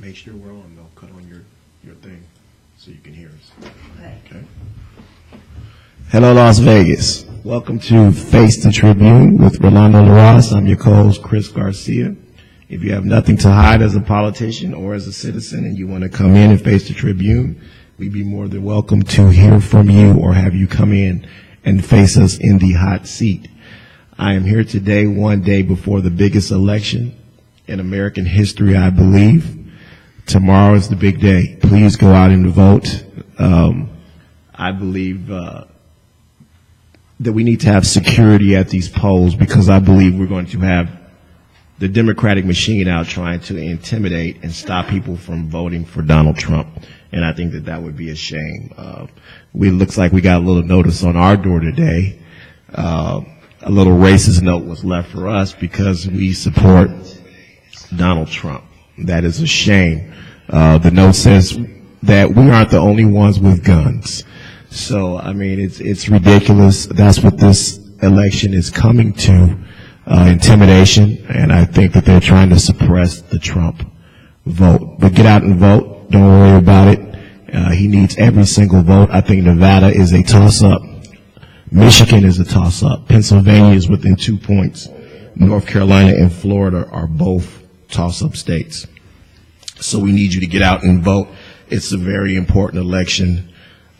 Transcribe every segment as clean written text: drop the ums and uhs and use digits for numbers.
Make sure we're on, though. Cut on your thing so you can hear us. Okay. Hello, Las Vegas. Welcome to Face the Tribune with Rolando LaRosse. I'm your co-host, Chris Garcia. If you have nothing to hide as a politician or as a citizen and you want to come in and face the Tribune, we'd be more than welcome to hear from you or have you come in and face us in the hot seat. I am here today, one day before the biggest election in American history, I believe. Tomorrow is the big day. Please go out and vote. I believe that we need to have security at these polls because I believe we're going to have the Democratic machine out trying to intimidate and stop people from voting for Donald Trump. And I think that that would be a shame. It looks like we got a little notice on our door today. A little racist note was left for us because we support Donald Trump. That is a shame. The note says that we aren't the only ones with guns. So, I mean, it's ridiculous. That's what this election is coming to, intimidation. And I think that they're trying to suppress the Trump vote. But get out and vote. Don't worry about it. He needs every single vote. I think Nevada is a toss-up. Michigan is a toss-up. Pennsylvania is within 2 points. North Carolina and Florida are both toss-up states. So we need you to get out and vote. It's a very important election.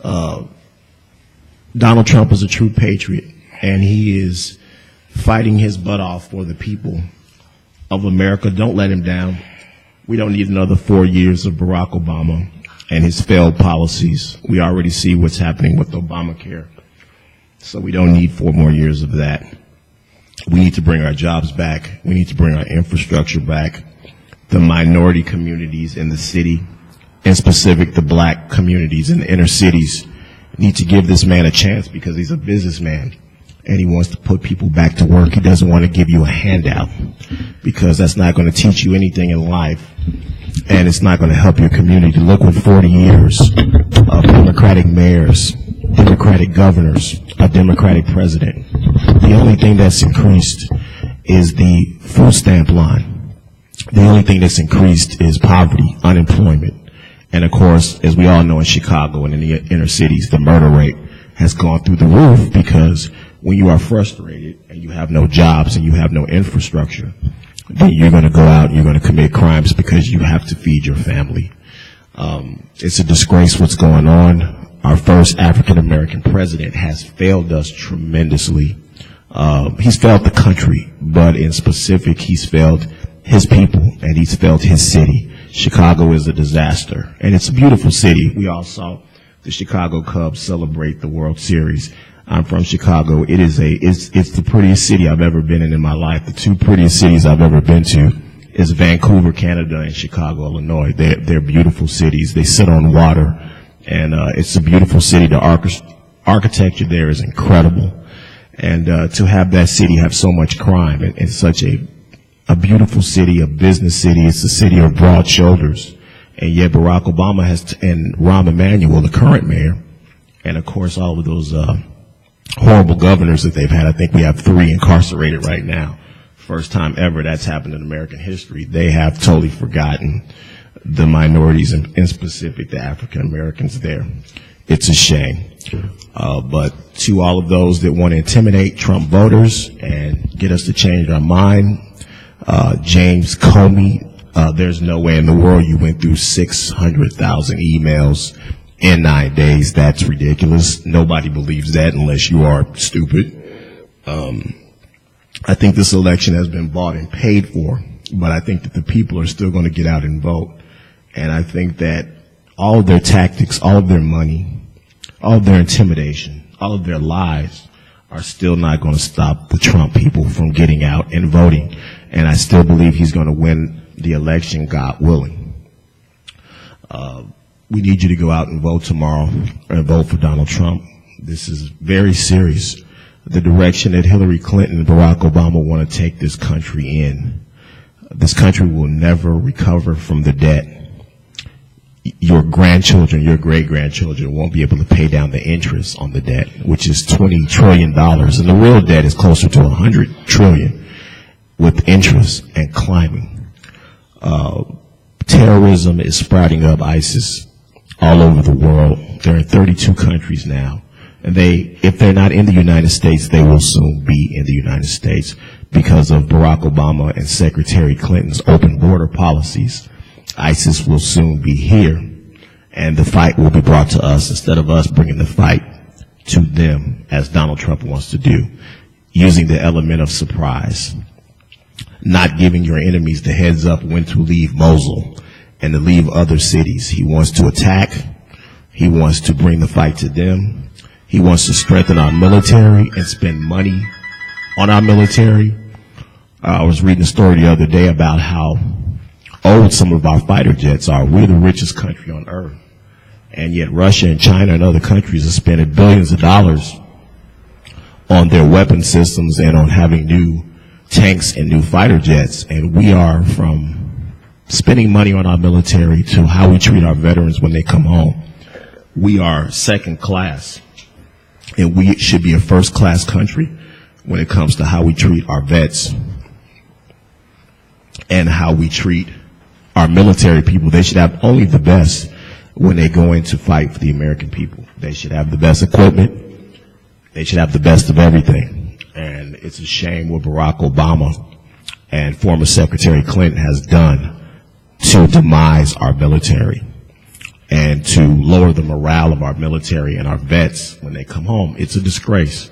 Donald Trump is a true patriot, and he is fighting his butt off for the people of America. Don't let him down. We don't need another 4 years of Barack Obama and his failed policies. We already see what's happening with Obamacare. So we don't need 4 more years of that. We need to bring our jobs back. We need to bring our infrastructure back. The minority communities in the city, in specific the black communities in the inner cities, need to give this man a chance because he's a businessman and he wants to put people back to work. He doesn't want to give you a handout because that's not going to teach you anything in life and it's not going to help your community. Look what 40 years of Democratic mayors, Democratic governors, a Democratic president. The only thing that's increased is the food stamp line. The only thing that's increased is poverty, unemployment. And of course, as we all know in Chicago and in the inner cities, the murder rate has gone through the roof because when you are frustrated and you have no jobs and you have no infrastructure, then you're going to go out and you're going to commit crimes because you have to feed your family. It's a disgrace what's going on. Our first African-American president has failed us tremendously. He's failed the country, but in specific, he's failed his people and he's failed his city. Chicago is a disaster, and it's a beautiful city. We all saw the Chicago Cubs celebrate the World Series. I'm from Chicago. It's the prettiest city I've ever been in my life. The 2 prettiest cities I've ever been to is Vancouver, Canada, and Chicago, Illinois. They're beautiful cities. They sit on water, and it's a beautiful city. The architecture there is incredible, and to have that city have so much crime and such a beautiful city, a business city. It's a city of broad shoulders. And yet Barack Obama and Rahm Emanuel, the current mayor, and of course all of those horrible governors that they've had. I think we have 3 incarcerated right now. First time ever that's happened in American history. They have totally forgotten the minorities, and in specific the African Americans there. It's a shame. But to all of those that want to intimidate Trump voters and get us to change our mind, James Comey, there's no way in the world you went through 600,000 emails in 9 days. That's ridiculous. Nobody believes that unless you are stupid. I think this election has been bought and paid for, but I think that the people are still going to get out and vote. And I think that all of their tactics, all of their money, all of their intimidation, all of their lies are still not going to stop the Trump people from getting out and voting. And I still believe he's going to win the election, God willing. We need you to go out and vote tomorrow and vote for Donald Trump. This is very serious. The direction that Hillary Clinton and Barack Obama want to take this country in. This country will never recover from the debt. Your grandchildren, your great-grandchildren won't be able to pay down the interest on the debt, which is $20 trillion. And the real debt is closer to $100 trillion with interest and climbing. terrorism is sprouting up, ISIS, all over the world. They're in 32 countries now. And if they're not in the United States, they will soon be in the United States because of Barack Obama and Secretary Clinton's open border policies. ISIS will soon be here, and the fight will be brought to us instead of us bringing the fight to them, as Donald Trump wants to do, using the element of surprise, not giving your enemies the heads up when to leave Mosul and to leave other cities. He wants to attack. He wants to bring the fight to them. He wants to strengthen our military and spend money on our military. I was reading a story the other day about how old some of our fighter jets are. We're the richest country on earth. And yet Russia and China and other countries are spending billions of dollars on their weapon systems and on having new tanks and new fighter jets. And we are, from spending money on our military to how we treat our veterans when they come home, we are second class. And we should be a first class country when it comes to how we treat our vets and how we treat our military people. They should have only the best when they go in to fight for the American people. They should have the best equipment. They should have the best of everything. And it's a shame what Barack Obama and former Secretary Clinton has done to demise our military and to lower the morale of our military and our vets when they come home. It's a disgrace.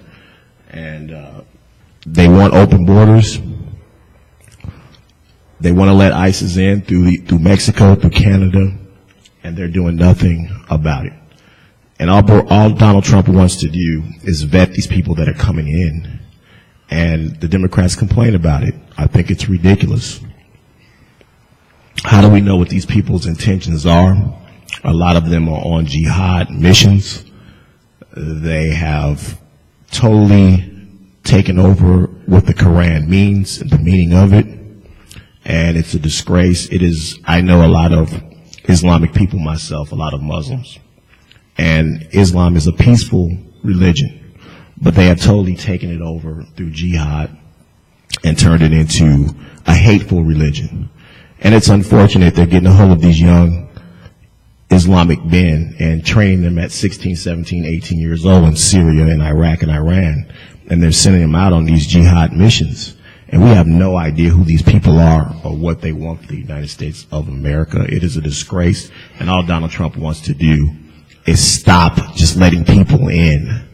And they want open borders. They want to let ISIS in through Mexico, through Canada, and they're doing nothing about it. And all Donald Trump wants to do is vet these people that are coming in. And the Democrats complain about it. I think it's ridiculous. How do we know what these people's intentions are? A lot of them are on jihad missions. They have totally taken over what the Quran means and the meaning of it. And it's a disgrace. I know a lot of Islamic people myself, a lot of Muslims. And Islam is a peaceful religion, but they have totally taken it over through jihad and turned it into a hateful religion. And it's unfortunate they're getting a hold of these young Islamic men and training them at 16, 17, 18 years old in Syria and Iraq and Iran. And they're sending them out on these jihad missions. And we have no idea who these people are or what they want for the United States of America. It is a disgrace. And all Donald Trump wants to do is stop just letting people in.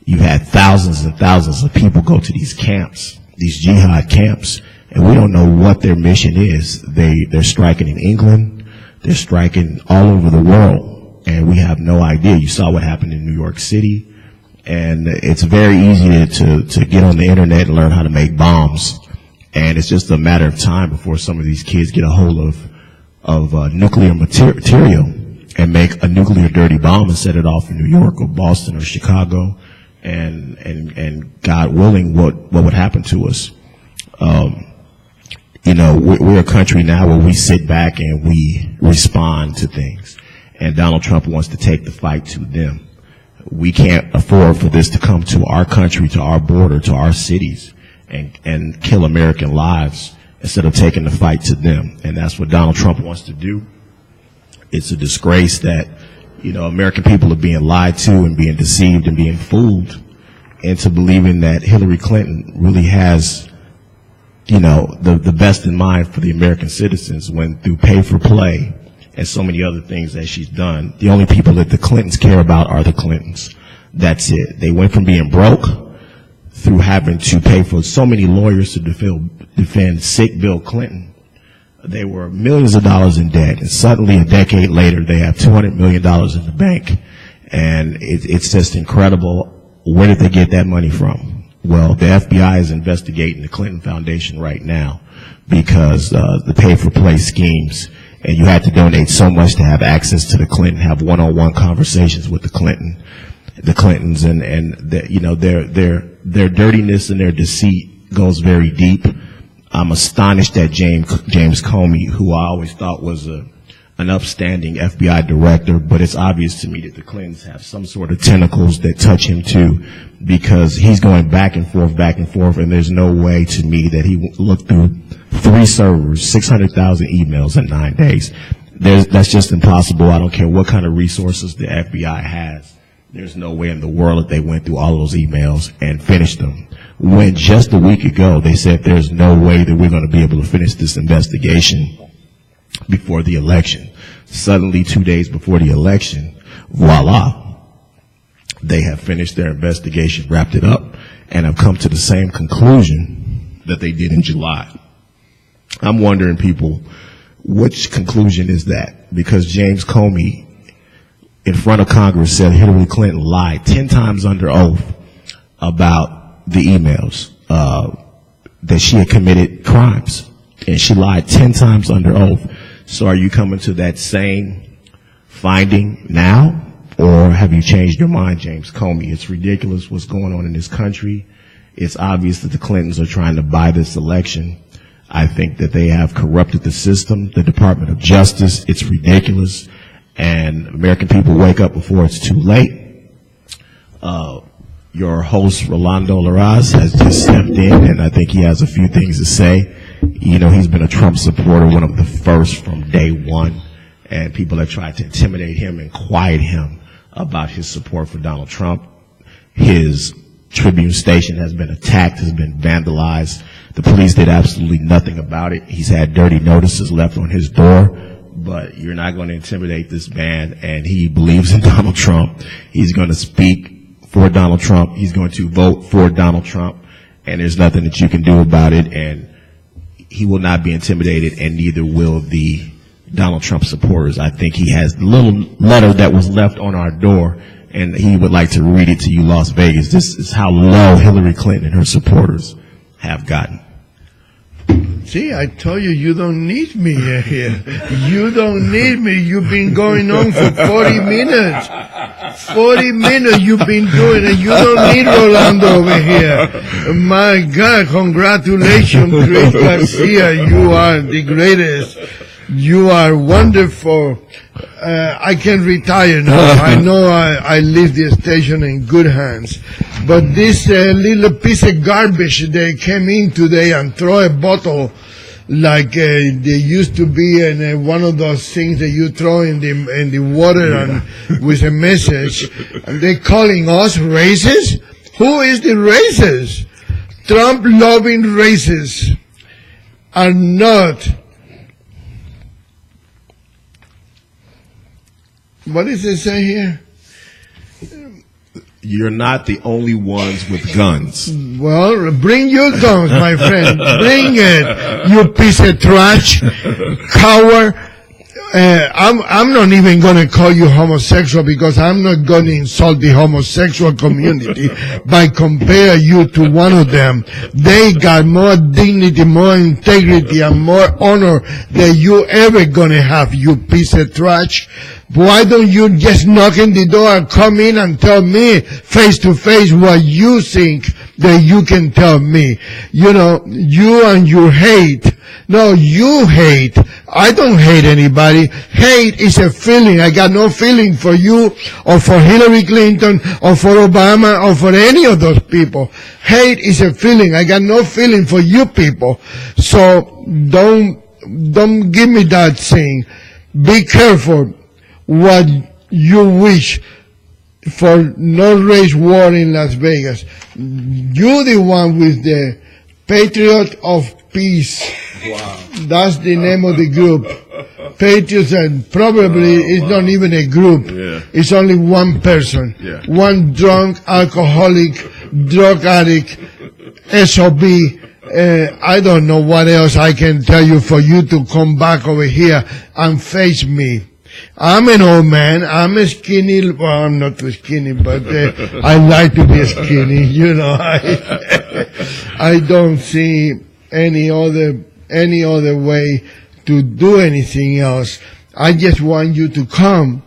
You've had thousands and thousands of people go to these camps, these jihad camps, and we don't know what their mission is. They're striking in England. They're striking all over the world, and we have no idea. You saw what happened in New York City. And it's very easy to get on the internet and learn how to make bombs. And it's just a matter of time before some of these kids get a hold of nuclear material and make a nuclear dirty bomb and set it off in New York or Boston or Chicago. And God willing, what would happen to us? We're a country now where we sit back and we respond to things. And Donald Trump wants to take the fight to them. We can't afford for this to come to our country, to our border, to our cities, and kill American lives instead of taking the fight to them. And that's what Donald Trump wants to do. It's a disgrace that, American people are being lied to and being deceived and being fooled into believing that Hillary Clinton really has, the best in mind for the American citizens, when through pay for play and so many other things that she's done, the only people that the Clintons care about are the Clintons. That's it. They went from being broke through having to pay for so many lawyers to defend sick Bill Clinton. They were millions of dollars in debt, and suddenly a decade later they have $200 million in the bank. And it's just incredible. Where did they get that money from? Well, the FBI is investigating the Clinton Foundation right now because the pay-for-play schemes. And you had to donate so much to have access to the Clinton, have one-on-one conversations with the Clintons, and their dirtiness and their deceit goes very deep. I'm astonished that James Comey, who I always thought was a an upstanding FBI director, but it's obvious to me that the Clintons have some sort of tentacles that touch him too, because he's going back and forth, and there's no way to me that he looked through 3 servers, 600,000 emails in 9 days. That's just impossible. I don't care what kind of resources the FBI has. There's no way in the world that they went through all of those emails and finished them. When just a week ago they said there's no way that we're going to be able to finish this investigation before the election. Suddenly, 2 days before the election, voila, they have finished their investigation, wrapped it up, and have come to the same conclusion that they did in July. I'm wondering, people, which conclusion is that? Because James Comey, in front of Congress, said Hillary Clinton lied 10 times under oath about the emails, that she had committed crimes. And she lied 10 times under oath. So are you coming to that same finding now? Or have you changed your mind, James Comey? It's ridiculous what's going on in this country. It's obvious that the Clintons are trying to buy this election. I think that they have corrupted the system, the Department of Justice. It's ridiculous. And American people, wake up before it's too late. Your host, Rolando Larraz, has just stepped in, and I think he has a few things to say. You know, he's been a Trump supporter, one of the first from day one, and people have tried to intimidate him and quiet him about his support for Donald Trump. His Tribune station has been attacked, has been vandalized. The police did absolutely nothing about it. He's had dirty notices left on his door, but you're not going to intimidate this man, and he believes in Donald Trump. He's going to speak for Donald Trump. He's going to vote for Donald Trump, and there's nothing that you can do about it, and he will not be intimidated, and neither will the Donald Trump supporters. I think he has the little letter that was left on our door, and he would like to read it to you, Las Vegas. This is how low Hillary Clinton and her supporters have gotten. See, I told you, you don't need me here. You don't need me. You've been going on for 40 minutes. 40 minutes you've been doing it. You don't need Rolando over here. My God, congratulations, Chris Garcia. You are the greatest. You are wonderful. I can retire now. I know I leave the station in good hands. But this little piece of garbage, they came in today and throw a bottle like they used to be in one of those things that you throw in the water and with a message. And they're calling us racist? Who is the racist? Trump-loving racists are not. What does it say here? You're not the only ones with guns. Well, bring your guns, my friend. Bring it, you piece of trash, coward. I'm not even going to call you homosexual because I'm not going to insult the homosexual community by compare you to one of them. They got more dignity, more integrity, and more honor than you ever going to have, you piece of trash. Why don't you just knock in the door and come in and tell me face to face what you think that you can tell me? You know, you and your hate. No, you hate. I don't hate anybody. Hate is a feeling. I got no feeling for you or for Hillary Clinton or for Obama or for any of those people. Hate is a feeling. I got no feeling for you people. So don't give me that thing. Be careful what you wish for. No race war in Las Vegas. You're the one with the Patriot of Peace. Wow. That's the name of the group. Patriots, and probably it's not even a group. Yeah. It's only one person. Yeah. One drunk, alcoholic, drug addict, SOB. I don't know what else I can tell you for you to come back over here and face me. I'm an old man. I'm a skinny. Well, I'm not too skinny, but I like to be skinny. You know, I don't see any other way to do anything else. I just want you to come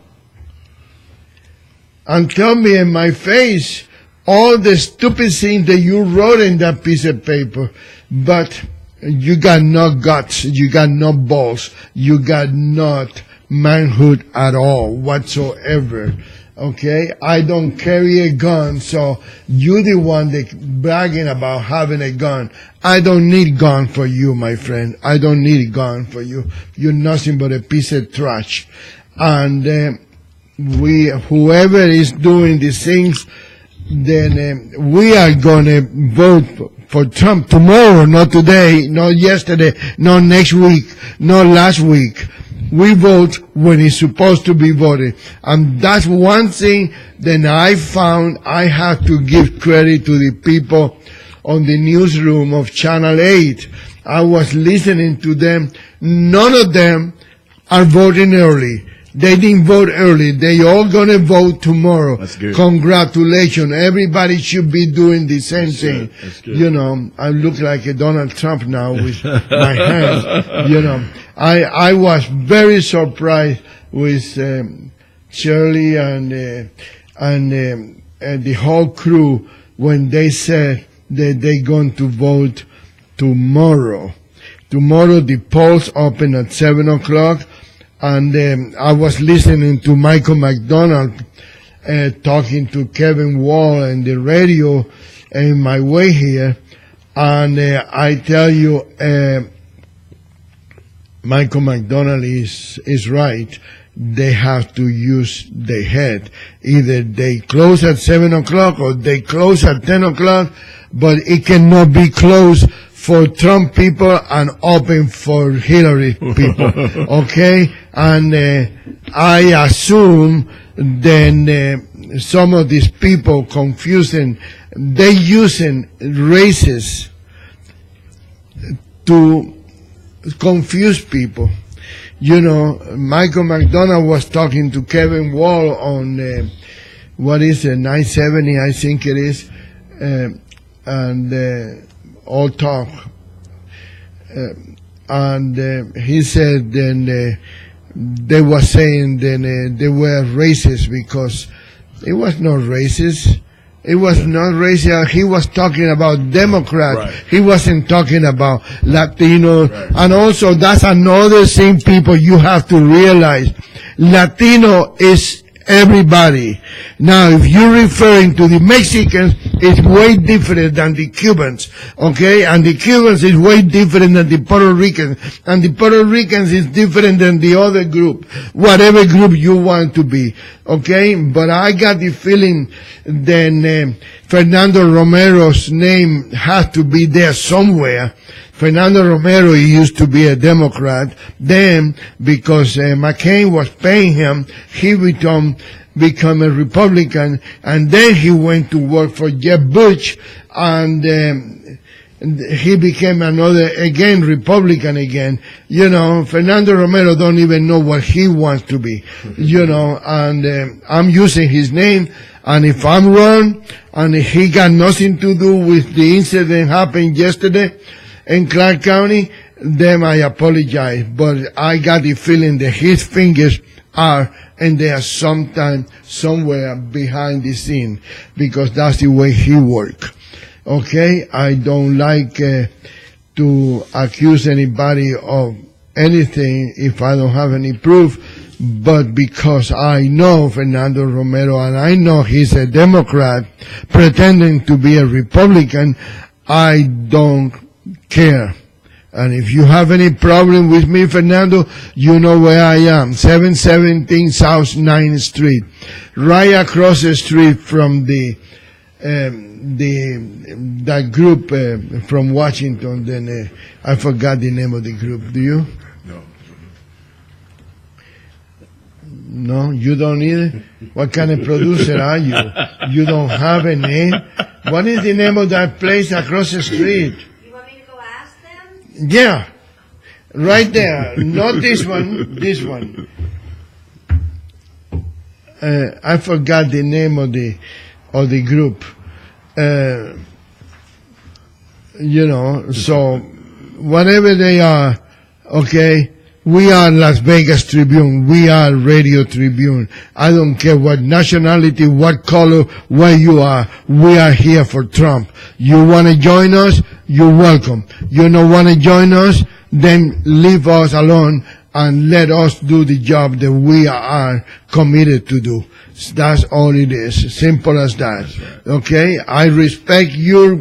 and tell me in my face all the stupid things that you wrote in that piece of paper, but you got no guts, you got no balls, you got not manhood at all, whatsoever. Okay? I don't carry a gun, so you the one that bragging about having a gun. I don't need gun for you, my friend. I don't need a gun for you. You're nothing but a piece of trash. And whoever is doing these things, then we are gonna vote for Trump tomorrow, not today, not yesterday, not next week, not last week. We vote when it's supposed to be voted. And that's one thing that I found I have to give credit to the people on the newsroom of Channel 8. I was listening to them. None of them are voting early. They didn't vote early. They all gonna vote tomorrow. That's good. Congratulations. Everybody should be doing the same thing. That's good. You know, I look like a Donald Trump now with my hands. You know, I was very surprised with Shirley and the whole crew when they said that they're going to vote tomorrow. Tomorrow the polls open at 7:00. And I was listening to Michael McDonald talking to Kevin Wall on the radio in my way here. And I tell you, Michael McDonald is right. They have to use their head. Either they close at 7:00 or they close at 10:00, but it cannot be closed for Trump people and open for Hillary people. Okay? And I assume then some of these people they using races to confuse people. You know, Michael McDonald was talking to Kevin Wall on, 970, I think it is, and All Talk. And he said then they were saying then they were racist because it was not racist. It was not racist. He was talking about Democrats. Right. He wasn't talking about Latinos. Right. And also, that's another thing, people, you have to realize. Latino is everybody. Now, if you're referring to the Mexicans, it's way different than the Cubans, okay? And the Cubans is way different than the Puerto Ricans. And the Puerto Ricans is different than the other group, whatever group you want to be, okay? But I got the feeling then Fernando Romero's name has to be there somewhere. Fernando Romero used to be a Democrat. Then, because McCain was paying him, he become a Republican, and then he went to work for Jeb Bush, and he became again, Republican again. You know, Fernando Romero don't even know what he wants to be. You know, and I'm using his name, and if I'm wrong, and he got nothing to do with the incident happened yesterday in Clark County, then I apologize. But I got the feeling that his fingers are, and they are somewhere behind the scene, because that's the way he works. Okay? I don't like to accuse anybody of anything if I don't have any proof, but because I know Fernando Romero and I know he's a Democrat pretending to be a Republican, I don't care. And if you have any problem with me, Fernando, you know where I am. 717 South 9th Street. Right across the street from that group from Washington. Then I forgot the name of the group. Do you? No. No, you don't either? What kind of producer are you? You don't have a name? What is the name of that place across the street? Yeah, right there. Not this one, this one. I forgot the name of the group. You know, so whatever they are, okay, we are Las Vegas Tribune. We are Radio Tribune. I don't care what nationality, what color, where you are. We are here for Trump. You want to join us? You're welcome. You don't want to join us? Then leave us alone and let us do the job that we are committed to do. That's all it is. Simple as that. Right. Okay? I respect your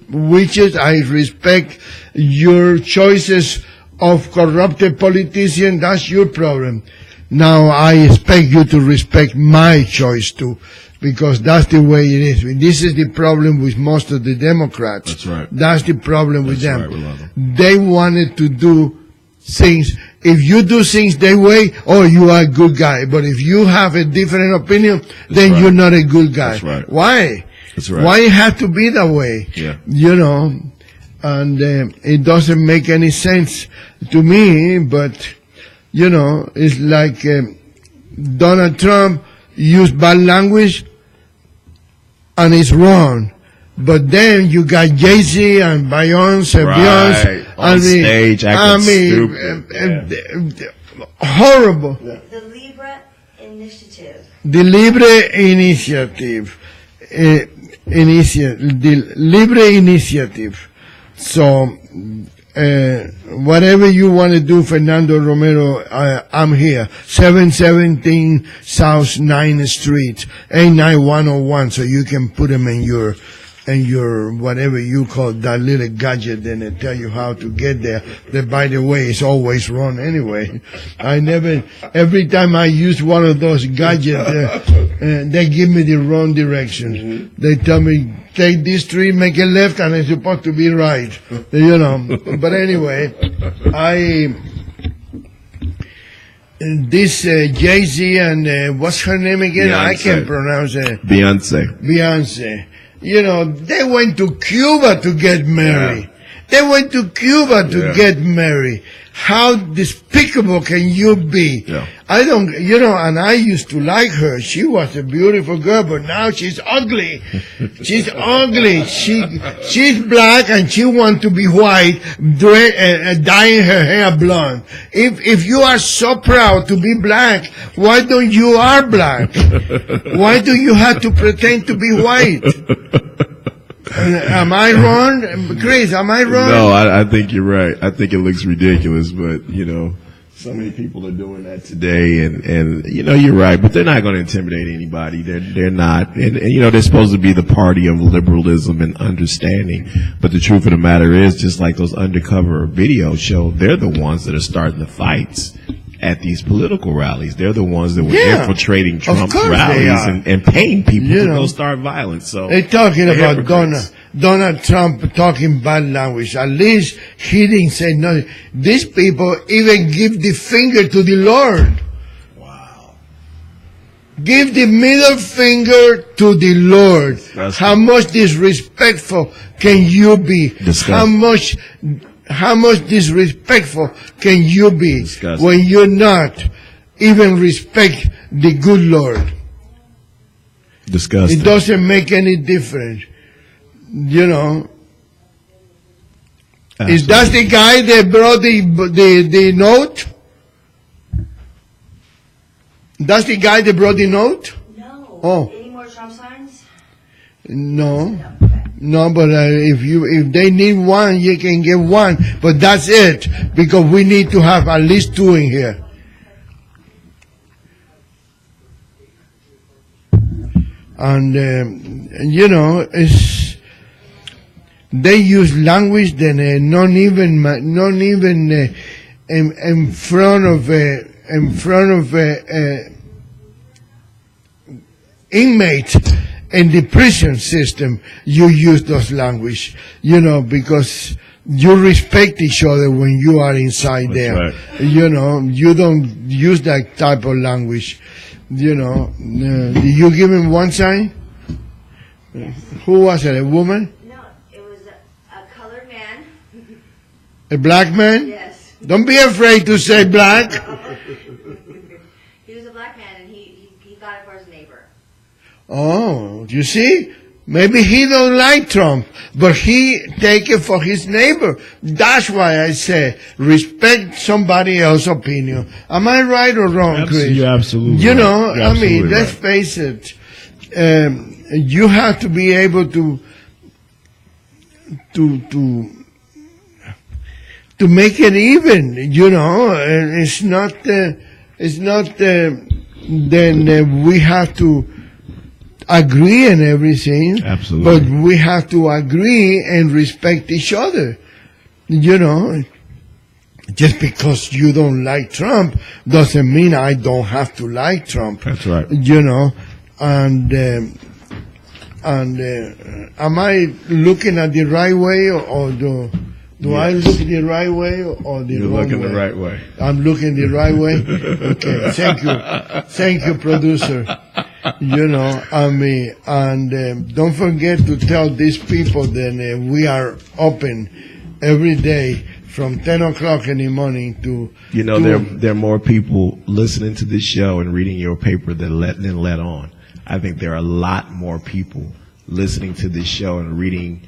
wishes. I respect your choices of corrupted politicians. That's your problem. Now I expect you to respect my choice too, because that's the way it is. This is the problem with most of the Democrats. That's right. That's the problem with That's them. right, we love them. They wanted to do things. If you do things their way, oh, you are a good guy. But if you have a different opinion, then right. you're not a good guy. That's right. Why? That's right. Why it have to be that way? Yeah. You know, and it doesn't make any sense to me, but, you know, it's like Donald Trump used bad language, and it's wrong. But then you got Jay-Z and Beyonce, Right. On stage acting stupid. Horrible. The Libra Initiative. The Libre Initiative. The Libre Initiative. So, whatever you want to do, Fernando Romero, I'm here. 717 South 9th Street, 89101, so you can put them in your whatever you call that little gadget, and they tell you how to get there. That, by the way, is always wrong anyway. Every time I use one of those gadgets, they give me the wrong direction. Mm-hmm. They tell me, take this street, make a left, and it's supposed to be right. You know. But anyway, this Jay-Z and what's her name again? Beyonce. I can't pronounce it. Beyonce. You know, they went to Cuba to get married. Yeah. They went to Cuba to Yeah. get married. How despicable can you be? Yeah. I don't, you know, and I used to like her. She was a beautiful girl, but now she's ugly. She's ugly. She's black and she wants to be white, dyeing her hair blonde. If you are so proud to be black, why don't you are black? Why do you have to pretend to be white? Am I wrong? Chris, am I wrong? No, I think you're right. I think it looks ridiculous, but, you know, so many people are doing that today, and you know, you're right, but they're not going to intimidate anybody. They're not. And, you know, they're supposed to be the party of liberalism and understanding. But the truth of the matter is, just like those undercover videos show, they're the ones that are starting the fights at these political rallies. They're the ones that were infiltrating Trump's rallies and paying people to go start violence. So they're talking about hypocrites. Donald Trump talking bad language. At least he didn't say nothing. These people even give the finger to the Lord. Wow. Give the middle finger to the Lord. Disgusting. How much disrespectful can you be? Disgusting. How much disrespectful can you be Disgusting. when you're not even respect the good Lord? Disgusting. It doesn't make any difference. You know, Absolutely. is that the guy that brought the note? That's the guy that brought the note? No. Oh. Any more Trump signs? No. No. Okay. No, but if they need one, you can get one. But that's it, because we need to have at least two in here. And you know, they use language that not even in front of inmates in the prison system. You use those language, you know, because you respect each other when you are inside That's there. right. You know, you don't use that type of language. You know, did you give him one sign? Who was it? A woman? No, it was a colored man. A black man? Yes. Don't be afraid to say black. He was a black man, and he got it for his neighbor. Oh, you see? Maybe he don't like Trump, but he take it for his neighbor. That's why I say respect somebody else's opinion. Am I right or wrong, Chris? You're absolutely You right. know, You're I mean, absolutely let's right. face it. You have to be able to to make it even, you know. It's not, then we have to agree on everything. Absolutely. But we have to agree and respect each other, you know. Just because you don't like Trump doesn't mean I don't have to like Trump. That's right. You know, and am I looking at the right way, or do I look the right way or the You're wrong looking way? the right way. I'm looking the right way? Okay, thank you, producer. You know, I mean, and don't forget to tell these people that we are open every day from 10 o'clock in the morning to... You know, there are more people listening to this show and reading your paper than let on. I think there are a lot more people listening to this show and reading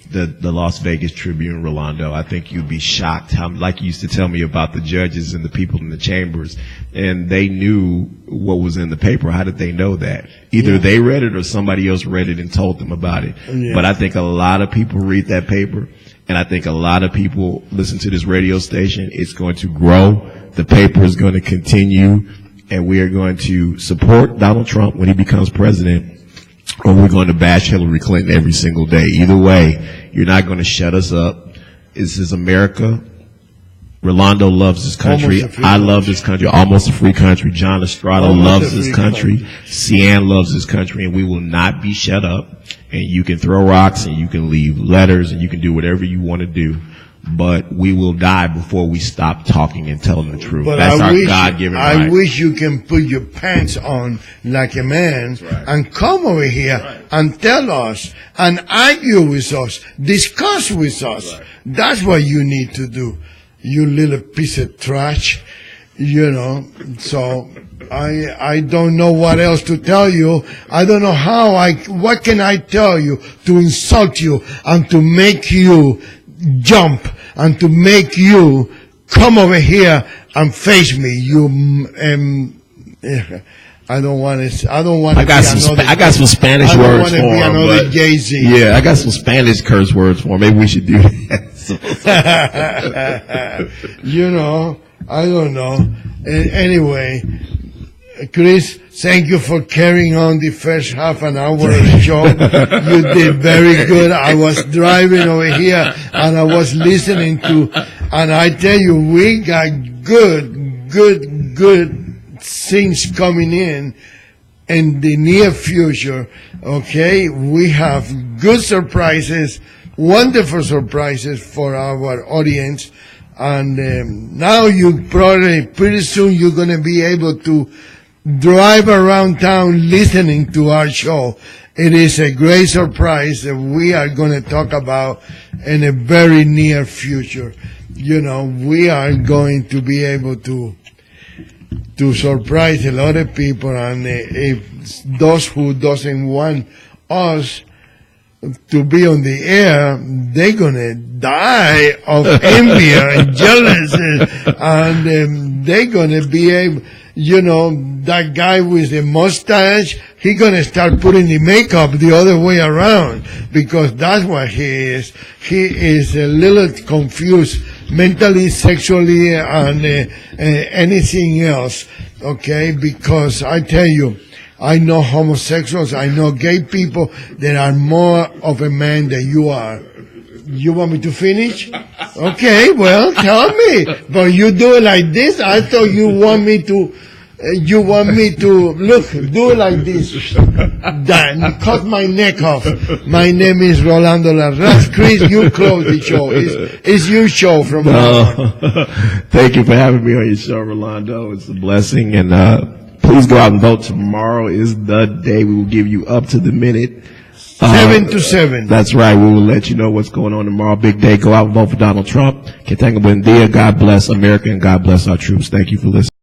the Las Vegas Tribune, Rolando. I think you'd be shocked how, like you used to tell me about the judges and the people in the chambers, and they knew what was in the paper. How did they know that? Either they read it or somebody else read it and told them about it. Yeah. But I think a lot of people read that paper, and I think a lot of people listen to this radio station. It's going to grow. The paper is going to continue, and we are going to support Donald Trump when he becomes president, or we're going to bash Hillary Clinton every single day. Either way, you're not going to shut us up. This is America. Rolando loves this country. I love this country. Almost a free country. John Estrada loves this country. Cian loves this country, and we will not be shut up. And you can throw rocks, and you can leave letters, and you can do whatever you want to do. But we will die before we stop talking and telling the truth. But that's our God-given right. I wish you can put your pants on like a man and come over here and tell us and argue with us, discuss with us. That's what you need to do, you little piece of trash, you know. So I don't know what else to tell you. I don't know what can I tell you to insult you and to make you jump and to make you come over here and face me. I don't want to. I got some Spanish words for him. Another Jay-Z. Yeah, I got some Spanish curse words for him. Maybe we should do that. You know, I don't know. Anyway, Chris, thank you for carrying on the first half an hour of the show. You did very good. I was driving over here and I was listening to, and I tell you, we got good things coming in the near future. Okay, we have good surprises, wonderful surprises for our audience. And now pretty soon you're going to be able to drive around town listening to our show. It is a great surprise that we are going to talk about in a very near future. You know, we are going to be able to surprise a lot of people, and if those who doesn't want us to be on the air, they're gonna die of envy and jealousy, and they're gonna be able, you know, that guy with the mustache, he's gonna start putting the makeup the other way around, because that's what he is. He is a little confused mentally, sexually, and anything else, okay? Because I tell you, I know homosexuals, I know gay people that are more of a man than you are. You want me to finish? Okay, well, tell me. But you do it like this? I thought you want me to, look, do it like this. Cut my neck off. My name is Rolando Larraz. Chris, you close the show. It's your show from now on. Thank you for having me on your show, Rolando. It's a blessing. And please go out and vote. Tomorrow is the day. We will give you up to the minute. 7 to 7. That's right. We will let you know what's going on tomorrow. Big day. Go out and vote for Donald Trump. Que tenga buen dia. God bless America and God bless our troops. Thank you for listening.